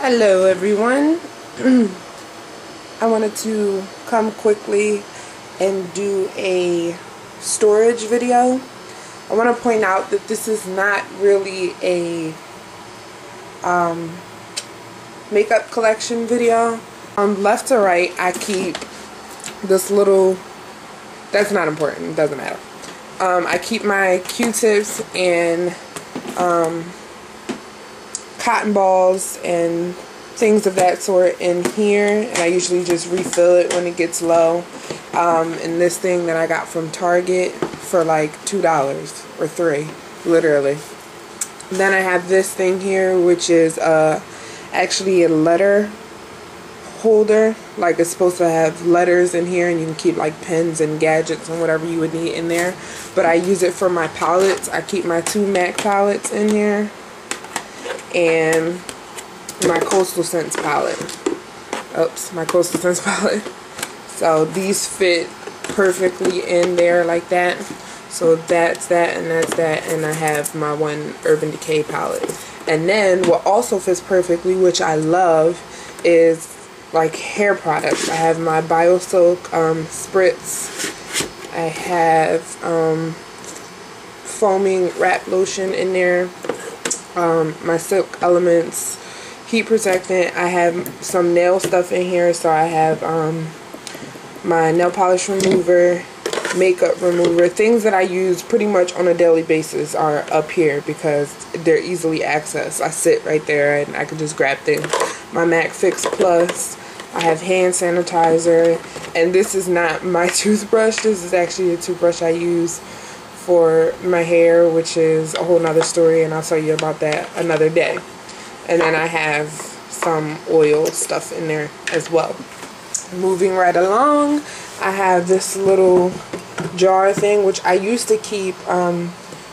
Hello everyone. I wanted to come quickly and do a storage video. I want to point out that this is not really a makeup collection video. Left to right I keep this little, that's not important, it doesn't matter. I keep my Q-tips and cotton balls and things of that sort in here, and I usually just refill it when it gets low. And this thing that I got from Target for like $2 or $3, literally. Then I have this thing here, which is actually a letter holder. Like, it's supposed to have letters in here, and you can keep like pens and gadgets and whatever you would need in there. But I use it for my palettes. I keep my 2 MAC palettes in here and my Coastal Scents palette. Oops, my Coastal Scents palette. So these fit perfectly in there like that. So that's that and that's that, and I have my one Urban Decay palette. And then what also fits perfectly, which I love, is like hair products. I have my BioSilk spritz. I have foaming wrap lotion in there. My Silk Elements heat protectant. I have some nail stuff in here, so I have my nail polish remover, makeup remover. Things that I use pretty much on a daily basis are up here because they're easily accessed. I sit right there and I can just grab things. My MAC Fix Plus. I have hand sanitizer, and this is not my toothbrush. This is actually a toothbrush I use for my hair, which is a whole nother story, and I'll tell you about that another day. And then I have some oil stuff in there as well. Moving right along, I have this little jar thing, which I used to keep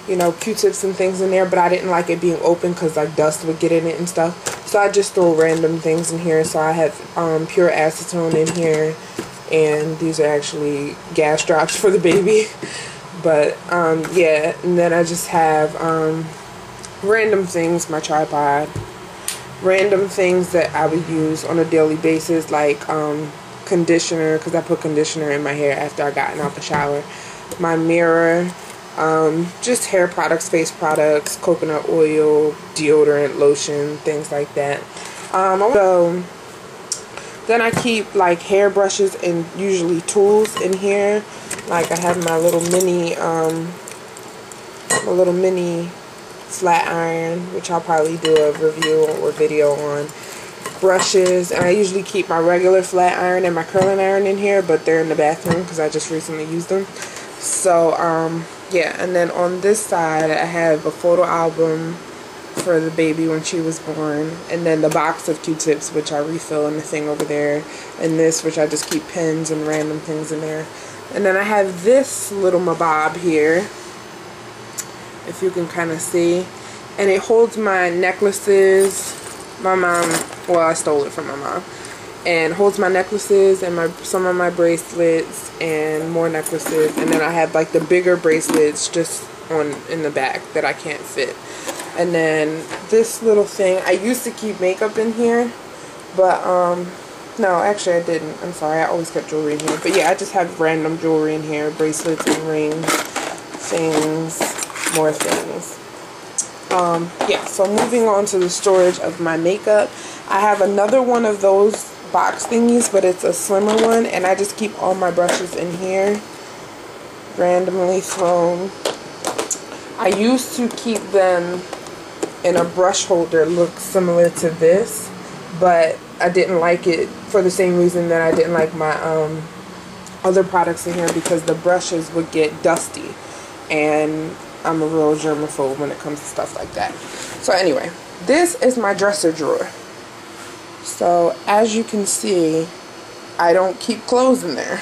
you know, Q-tips and things in there, but I didn't like it being open because like dust would get in it and stuff. So I just throw random things in here. So I have pure acetone in here, and these are actually gas drops for the baby. But yeah, and then I just have random things, my tripod, random things that I would use on a daily basis, like conditioner, because I put conditioner in my hair after I gotten out the shower, my mirror, just hair products, face products, coconut oil, deodorant, lotion, things like that. So then I keep like hair brushes and usually tools in here. Like I have my little mini flat iron, which I'll probably do a review or video on. Brushes, and I usually keep my regular flat iron and my curling iron in here, but they're in the bathroom because I just recently used them. So yeah, and then on this side I have a photo album for the baby when she was born, and then the box of Q-tips, which I refill in the thing over there, and this, which I just keep pens and random things in there. And then I have this little mabob here, if you can kind of see, and it holds my necklaces. My mom, well, I stole it from my mom, and holds my necklaces and some of my bracelets and more necklaces. And then I have like the bigger bracelets just in the back that I can't fit. And then this little thing, I used to keep makeup in here, but no, actually I didn't. I'm sorry, I always kept jewelry in here. But yeah, I just have random jewelry in here, bracelets and rings, things, more things. Yeah, so moving on to the storage of my makeup, I have another one of those box thingies, but it's a slimmer one, and I just keep all my brushes in here, randomly thrown. I used to keep them in a brush holder, look similar to this, but I didn't like it for the same reason that I didn't like my other products in here, because the brushes would get dusty, and I'm a real germaphobe when it comes to stuff like that. So anyway, this is my dresser drawer. So as you can see, I don't keep clothes in there.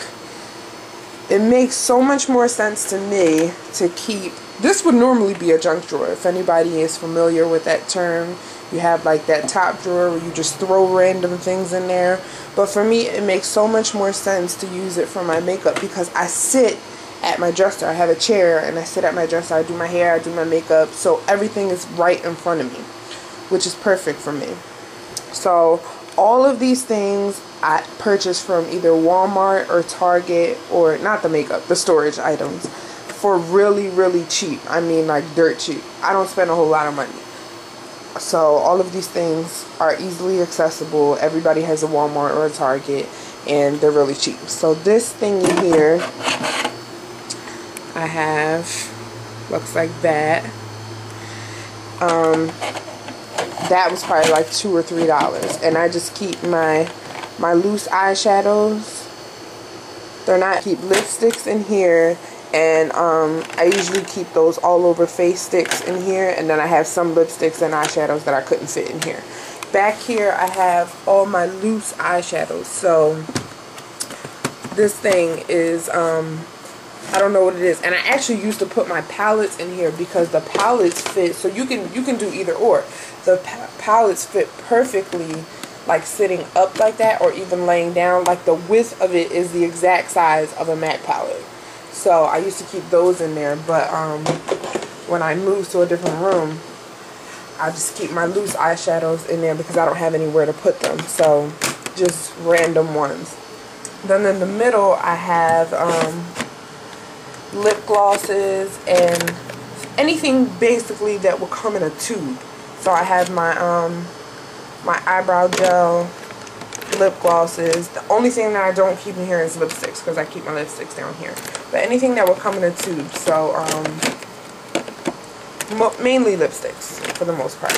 It makes so much more sense to me to keep, this would normally be a junk drawer. If anybody is familiar with that term, you have like that top drawer where you just throw random things in there. But for me, it makes so much more sense to use it for my makeup, because I sit at my dresser. I have a chair and I sit at my dresser. I do my hair, I do my makeup, so everything is right in front of me, which is perfect for me. So all of these things I purchased from either Walmart or Target, or not the makeup, the storage items, for really, really cheap. I mean, like dirt cheap. I don't spend a whole lot of money. So all of these things are easily accessible. Everybody has a Walmart or a Target, and they're really cheap. So this thing here I have, looks like that. That was probably like $2 or $3, and I just keep my loose eyeshadows. They're not, keep lipsticks in here, and I usually keep those all over face sticks in here, and then I have some lipsticks and eyeshadows that I couldn't fit in here. Back here I have all my loose eyeshadows. So this thing is I don't know what it is, and I actually used to put my palettes in here because the palettes fit. So you can do either or. The palettes fit perfectly, like sitting up like that, or even laying down. Like the width of it is the exact size of a MAC palette. So I used to keep those in there, but when I moved to a different room, I just keep my loose eyeshadows in there because I don't have anywhere to put them. So just random ones. Then in the middle I have lip glosses and anything basically that will come in a tube. So I have my my eyebrow gel, lip glosses. The only thing that I don't keep in here is lipsticks, because I keep my lipsticks down here. But anything that will come in a tube. So mainly lipsticks for the most part.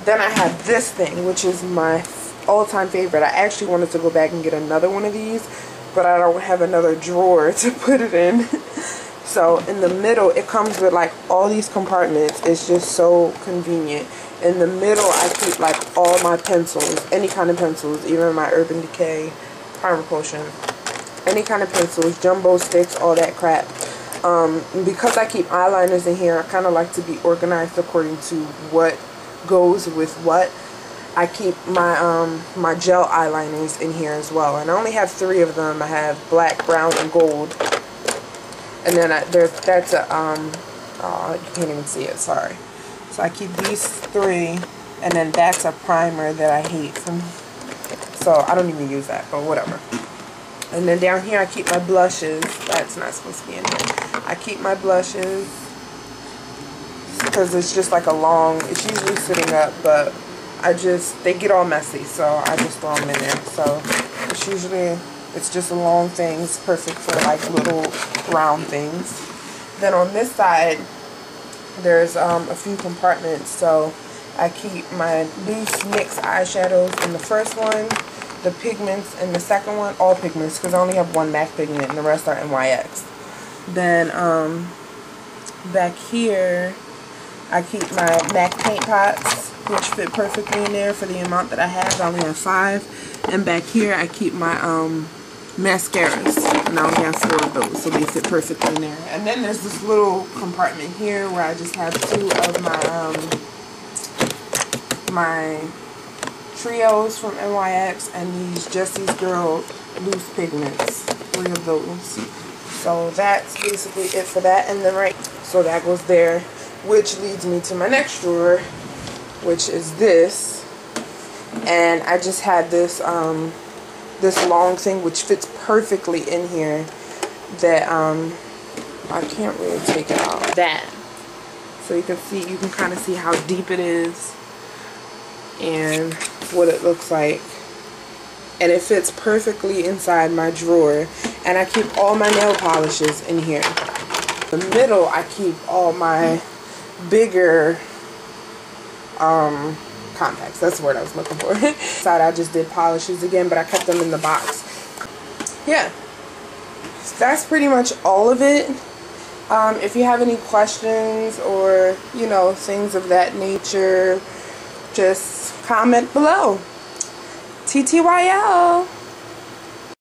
Then I have this thing, which is my all-time favorite. I actually wanted to go back and get another one of these, but I don't have another drawer to put it in. So in the middle, it comes with like all these compartments. It's just so convenient. In the middle, I keep like all my pencils, any kind of pencils, even my Urban Decay Primer Potion, any kind of pencils, jumbo sticks, all that crap. Because I keep eyeliners in here, I kind of like to be organized according to what goes with what. I keep my my gel eyeliners in here as well, and I only have 3 of them. I have black, brown, and gold. And then that's a oh, you can't even see it, sorry. So I keep these 3, and then that's a primer that I hate so I don't even use that, but whatever. And then down here I keep my blushes. That's not supposed to be in here. I keep my blushes because it's just like a long, it's usually sitting up, but they get all messy, so I just throw them in there. So it's just a long thing. It's perfect for like little round things. Then on this side, there's a few compartments. So I keep my loose NYX eyeshadows in the first one, the pigments in the second one, all pigments, because I only have 1 MAC pigment and the rest are NYX. Then back here, I keep my MAC paint pots, which fit perfectly in there for the amount that I have. I only have 5. And back here, I keep my mascaras, and I only have 4 of those, so they fit perfectly in there. And then there's this little compartment here where I just have 2 of my trios from NYX and these Jessie's Girl loose pigments, 3 of those. So that's basically it for that. And then so that goes there, which leads me to my next drawer, which is this. And I just had this this long thing which fits perfectly in here, that I can't really take it out. That, so you can kind of see how deep it is and what it looks like, and it fits perfectly inside my drawer. And I keep all my nail polishes in here. In the middle, I keep all my bigger contacts. That's the word I was looking for. Side, I just did polishes again, but I kept them in the box. Yeah, that's pretty much all of it. If you have any questions or, you know, things of that nature, just comment below. TTYL.